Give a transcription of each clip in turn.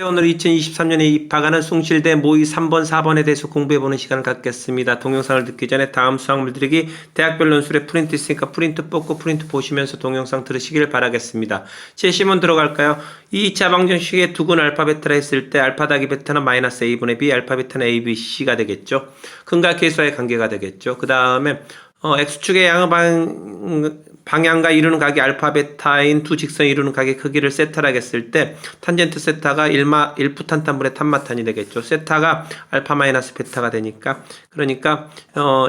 오늘 2023년에 입학하는 숭실대 모의 3번, 4번에 대해서 공부해보는 시간을 갖겠습니다. 동영상을 듣기 전에 다음 수학물들이 대학별 논술에 프린트 있으니까 프린트 뽑고 프린트 보시면서 동영상 들으시길 바라겠습니다. 제시문 들어갈까요? 2차 방정식의 두근 알파 베타를 했을 때 알파 더하기 베타는 마이너스 a분의 b, 알파 베타는 a, b, c가 되겠죠. 근과 계수와의 관계가 되겠죠. 그 다음에 x축의 방향과 이루는 각이 알파 베타인 두 직선이 이루는 각의 크기를 세타라고 했을 때 탄젠트 세타가 1푸탄탄분의 탄마탄이 되겠죠. 세타가 알파 마이너스 베타가 되니까 그러니까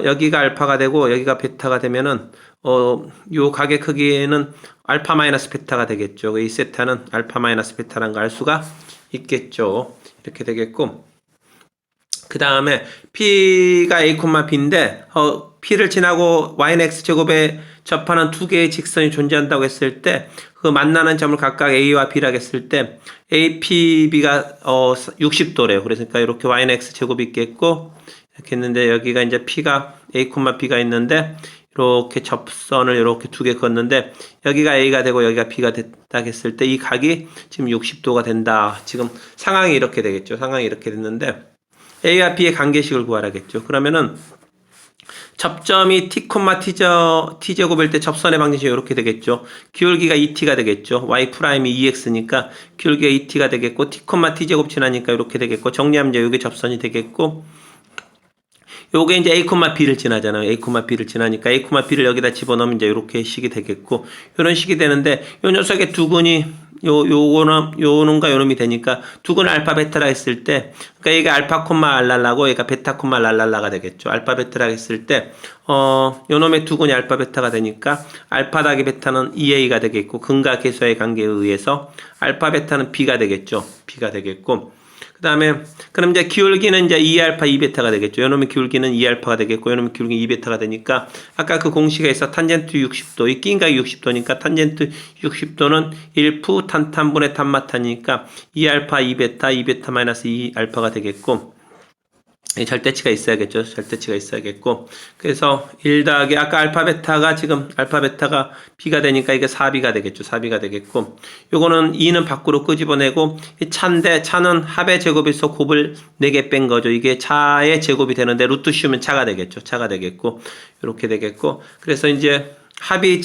여기가 알파가 되고 여기가 베타가 되면은 요 각의 크기는 알파 마이너스 베타가 되겠죠. 이 세타는 알파 마이너스 베타라는 걸 알 수가 있겠죠. 이렇게 되겠고 그 다음에 P가 A, B인데 P를 지나고 y는 x제곱에 접하는 두 개의 직선이 존재한다고 했을 때 그 만나는 점을 각각 A와 B라고 했을 때 APB가 60도래요. 그러니까 이렇게 y는 x제곱이 있겠고 이렇게 했는데 여기가 이제 P가 A, B가 있는데 이렇게 접선을 이렇게 두 개 걷는데 여기가 A가 되고 여기가 B가 됐다 했을 때 이 각이 지금 60도가 된다. 지금 상황이 이렇게 되겠죠. 상황이 이렇게 됐는데 A와 B의 관계식을 구하라겠죠. 그러면은 접점이 t, t제곱일 때 접선의 방정식이 이렇게 되겠죠. 기울기가 2t가 되겠죠. y 프라임이 2x니까 기울기가 2t가 되겠고 t, t제곱 지나니까 이렇게 되겠고 정리하면 이제 이게 접선이 되겠고 요게 이제 a, b를 지나잖아요. a, b를 지나니까 a, b를 여기다 집어넣으면 이제 이렇게 식이 되겠고 요런 식이 되는데 요 녀석의 두근이 요놈과 요놈이 되니까 두근 알파 베타라 했을 때 그러니까 얘가 알파 알랄라고 얘가 베타 알랄라가 되겠죠. 알파 베타라 했을 때 요놈의 두근이 알파 베타가 되니까 알파 더하기 베타는 2a가 되겠고 근과 계수의 관계에 의해서 알파 베타는 b가 되겠죠. b가 되겠고 그 다음에 그럼 이제 기울기는 이제 2알파 2베타가 되겠죠. 요놈의 기울기는 2알파가 되겠고 요놈의 기울기 2베타가 되니까 아까 그 공식에 있어 탄젠트 60도 이 끼인각이 60도니까 탄젠트 60도는 1푸 탄탄분의 탄마탄이니까 2알파 2베타 2베타 마이너스 2알파가 되겠고 절대치가 있어야겠죠. 절대치가 있어야겠고 그래서 1 더하기 아까 알파 베타가 지금 알파 베타가 b가 되니까 이게 4b가 되겠죠. 4b가 되겠고 요거는 2는 밖으로 끄집어내고 이 차인데 차는 합의 제곱에서 곱을 4개 뺀 거죠. 이게 차의 제곱이 되는데 루트 씌우면 차가 되겠죠. 차가 되겠고 이렇게 되겠고 그래서 이제 합이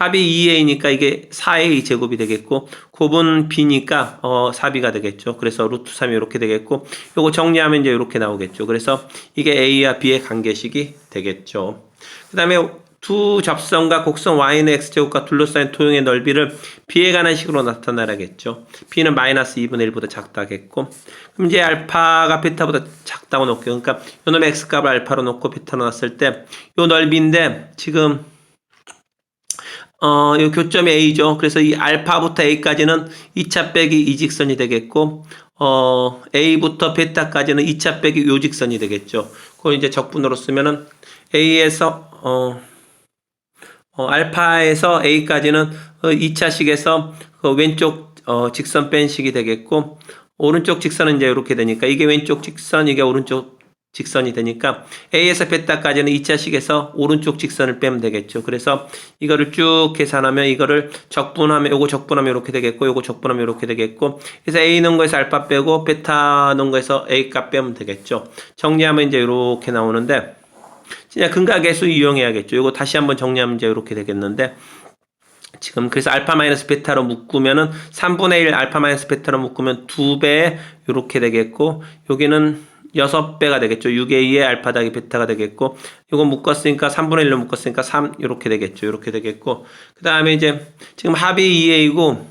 2a니까 이게 4a 제곱이 되겠고 곱은 b니까 4b가 되겠죠. 그래서 루트 3이 이렇게 되겠고 요거 정리하면 이제 이렇게 나오겠죠. 그래서 이게 a와 b의 관계식이 되겠죠. 그 다음에 두 접선과 곡선 y는 x제곱과 둘러싸인 토용의 넓이를 b에 관한 식으로 나타나라겠죠. b는 마이너스 2분의 1보다 작다겠고 그럼 이제 알파가 베타보다 작다고 놓을게요. 그러니까 요놈의 x값을 알파로 놓고 베타로 놨을 때 요 넓이인데 지금 이 교점이 A죠. 그래서 이 알파부터 A까지는 2차 빼기 이 직선이 되겠고, A부터 베타까지는 2차 빼기 요 직선이 되겠죠. 그걸 이제 적분으로 쓰면은 A에서, 알파에서 A까지는 2차식에서 그 왼쪽, 직선 뺀 식이 되겠고, 오른쪽 직선은 이제 이렇게 되니까, 이게 왼쪽 직선, 이게 오른쪽 직선이 되니까 A에서 베타까지는 2차식에서 오른쪽 직선을 빼면 되겠죠. 그래서 이거를 쭉 계산하면 이거를 적분하면 요거 적분하면 이렇게 되겠고 요거 적분하면 이렇게 되겠고 그래서 A 넣은 거에서 알파 빼고 베타 넣은 거에서 A 값 빼면 되겠죠. 정리하면 이제 이렇게 나오는데 진짜 근각계수 이용해야겠죠. 요거 다시 한번 정리하면 이제 이렇게 되겠는데 지금 그래서 알파 마이너스 베타로 묶으면은 3분의 1 알파 마이너스 베타로 묶으면 2배 이렇게 되겠고 여기는 6배가 되겠죠. 6a의 알파 더하기 베타가 되겠고 이거 묶었으니까 3분의 1로 묶었으니까 3 이렇게 되겠죠. 이렇게 되겠고 그 다음에 이제 지금 합이 2a이고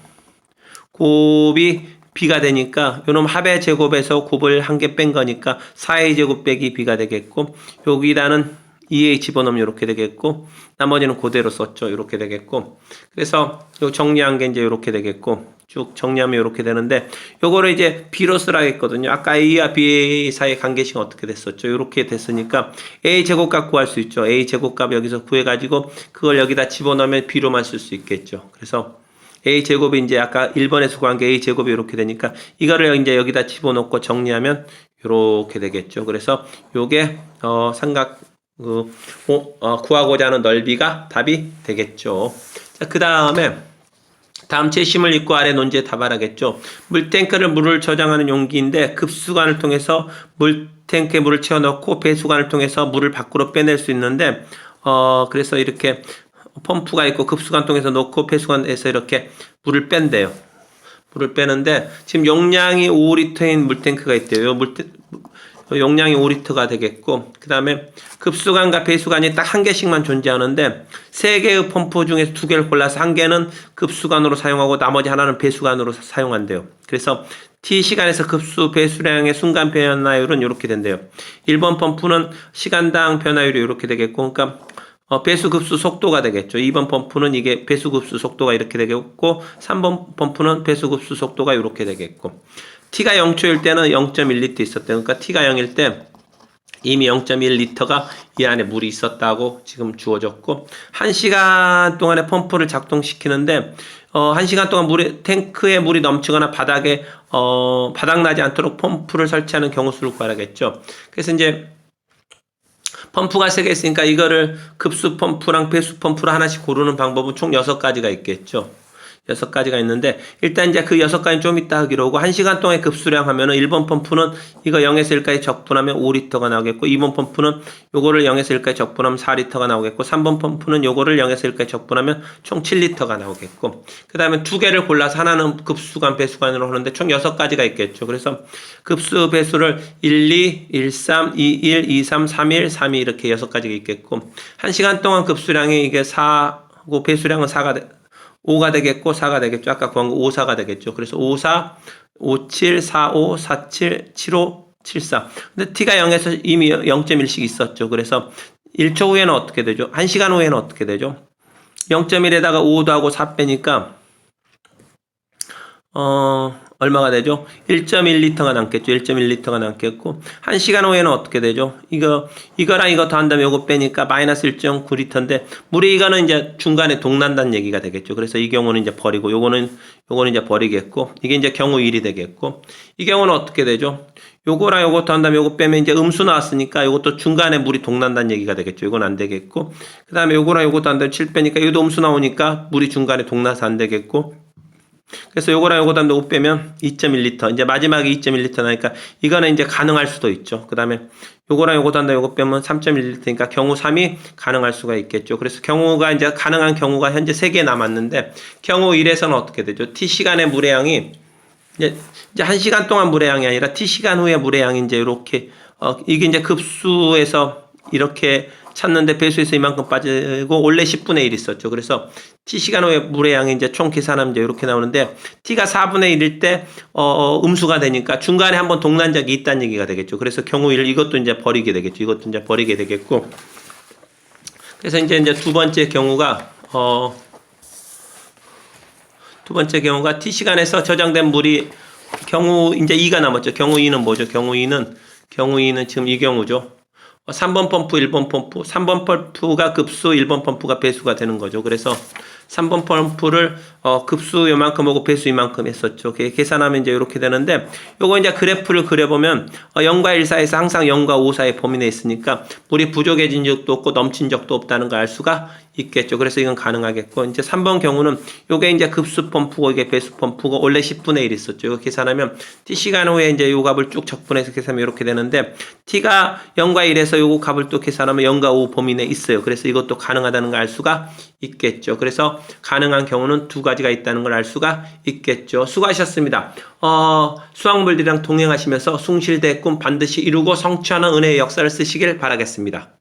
곱이 b가 되니까 요놈 합의 제곱에서 곱을 한 개 뺀 거니까 4a 제곱 빼기 b가 되겠고 여기다는 2a 집어넣으면 이렇게 되겠고 나머지는 그대로 썼죠. 이렇게 되겠고 그래서 요 정리한 게 이제 이렇게 되겠고 쭉 정리하면 이렇게 되는데 요거를 이제 b로 쓰라 했거든요. 아까 a와 b 사이의 관계식은 어떻게 됐었죠? 이렇게 됐으니까 a 제곱값 구할 수 있죠. a 제곱값 여기서 구해가지고 그걸 여기다 집어넣으면 b로만 쓸 수 있겠죠. 그래서 a 제곱이 이제 아까 1번에서 구한 게 a 제곱이 이렇게 되니까 이거를 이제 여기다 집어넣고 정리하면 이렇게 되겠죠. 그래서 요게 삼각 구하고자 하는 넓이가 답이 되겠죠. 자, 그 다음에 다음 제시물 읽고 아래 논지에 답하라겠죠. 물탱크를 물을 저장하는 용기인데 급수관을 통해서 물탱크에 물을 채워넣고 배수관을 통해서 물을 밖으로 빼낼 수 있는데 그래서 이렇게 펌프가 있고 급수관 통해서 넣고 배수관에서 이렇게 물을 뺀대요. 물을 빼는데 지금 용량이 5리터인 물탱크가 있대요. 용량이 5리터가 되겠고 그 다음에 급수관과 배수관이 딱 한 개씩만 존재하는데 3개의 펌프 중에서 2개를 골라서 한 개는 급수관으로 사용하고 나머지 하나는 배수관으로 사용한대요. 그래서 T시간에서 급수 배수량의 순간 변화율은 이렇게 된대요. 1번 펌프는 시간당 변화율이 이렇게 되겠고 그러니까 배수 급수 속도가 되겠죠. 2번 펌프는 이게 배수 급수 속도가 이렇게 되겠고 3번 펌프는 배수 급수 속도가 이렇게 되겠고 T가 0초일 때는 0.1리터 있었대요. 그러니까 T가 0일 때 이미 0.1리터가 이 안에 물이 있었다고 지금 주어졌고 1시간 동안에 펌프를 작동시키는데 1시간 동안 탱크에 물이 넘치거나 바닥에 바닥나지 않도록 펌프를 설치하는 경우 수를 구하라겠죠. 그래서 이제 펌프가 3개 있으니까 이거를 급수 펌프랑 배수 펌프를 하나씩 고르는 방법은 총 6가지가 있겠죠. 6가지가 있는데 일단 이제 그 6가지 좀 이따 하기로 하고 1시간 동안의 급수량 하면은 1번 펌프는 이거 0에서 1까지 적분하면 5리터가 나오겠고 2번 펌프는 요거를 0에서 1까지 적분하면 4리터가 나오겠고 3번 펌프는 요거를 0에서 1까지 적분하면 총 7리터가 나오겠고 그 다음에 2개를 골라서 하나는 급수관 배수관으로 하는데 총 6가지가 있겠죠. 그래서 급수 배수를 1, 2, 1, 3, 2, 1, 2, 3, 3, 1, 3, 2 이렇게 6가지가 있겠고 1시간 동안 급수량이 이게 4고 배수량은 5가 되겠고 4가 되겠죠. 아까 구한 거 5, 4가 되겠죠. 그래서 5, 4, 5, 7, 4, 5, 4, 7, 7, 5, 7, 4. 근데 T가 0에서 이미 0.1씩 있었죠. 그래서 1초 후에는 어떻게 되죠? 1시간 후에는 어떻게 되죠? 0.1에다가 5도 하고 4 빼니까 얼마가 되죠? 1.1리터가 남겠죠. 1.1리터가 남겠고 1시간 후에는 어떻게 되죠? 이거랑 이거 더한다면 요거 빼니까 마이너스 1.9리터인데 물이 이거는 이제 중간에 동난다는 얘기가 되겠죠. 그래서 이 경우는 이제 버리고 요거는 이제 버리겠고 이게 이제 경우 1이 되겠고 이 경우는 어떻게 되죠? 요거랑 요거 더한다면 요거 빼면 이제 음수 나왔으니까 요것도 중간에 물이 동난다는 얘기가 되겠죠. 이건 안 되겠고 그 다음에 요거랑 요거 더한다면 7 빼니까 요도 음수 나오니까 물이 중간에 동나서 안 되겠고 그래서 요거랑 요거 다음에 5 빼면 2.1리터. 이제 마지막에 2.1리터 나니까 이거는 이제 가능할 수도 있죠. 그 다음에 요거랑 요거 다음에 요거 빼면 3.1리터니까 경우 3이 가능할 수가 있겠죠. 그래서 경우가 이제 가능한 경우가 현재 3개 남았는데 경우 1에서는 어떻게 되죠? T시간의 물의 양이 이제 1시간 동안 물의 양이 아니라 T시간 후에 물의 양이 이제 이렇게 이게 이제 급수에서 이렇게 찾는데 배수에서 이만큼 빠지고 원래 10분의 1 있었죠. 그래서 T시간 후에 물의 양이 이제 총 계산하면 이제 이렇게 나오는데 T가 4분의 1일 때 음수가 되니까 중간에 한번 동난 적이 있다는 얘기가 되겠죠. 그래서 경우 1 이것도 이제 버리게 되겠죠. 이것도 이제 버리게 되겠고 그래서 이제 두 번째 경우가 T시간에서 저장된 물이 경우 이제 2가 남았죠. 경우 2는 뭐죠? 경우 2는 지금 이 경우죠. 3번 펌프, 1번 펌프, 3번 펌프가 급수, 1번 펌프가 배수가 되는 거죠. 그래서 3번 펌프를 급수 요만큼 하고 배수 이만큼 했었죠. 계산하면 이제 이렇게 되는데 요거 이제 그래프를 그려보면 0과 1 사이에서 항상 0과 5 사이의 범위 내에 있으니까 물이 부족해진 적도 없고 넘친 적도 없다는 걸 알 수가 있겠죠. 그래서 이건 가능하겠고 이제 3번 경우는 요게 이제 급수 펌프고 이게 배수 펌프고 원래 10분의 1 있었죠. 이거 계산하면 T시간 후에 이제 요 값을 쭉 적분해서 계산하면 이렇게 되는데 T가 0과 1에서 요거 값을 또 계산하면 0과 5 범위 내에 있어요. 그래서 이것도 가능하다는 걸 알 수가 있겠죠. 그래서 가능한 경우는 2가지가 있다는 걸 알 수가 있겠죠. 수고하셨습니다. 수학물들이랑 동행하시면서 숭실대 꿈 반드시 이루고 성취하는 은혜의 역사를 쓰시길 바라겠습니다.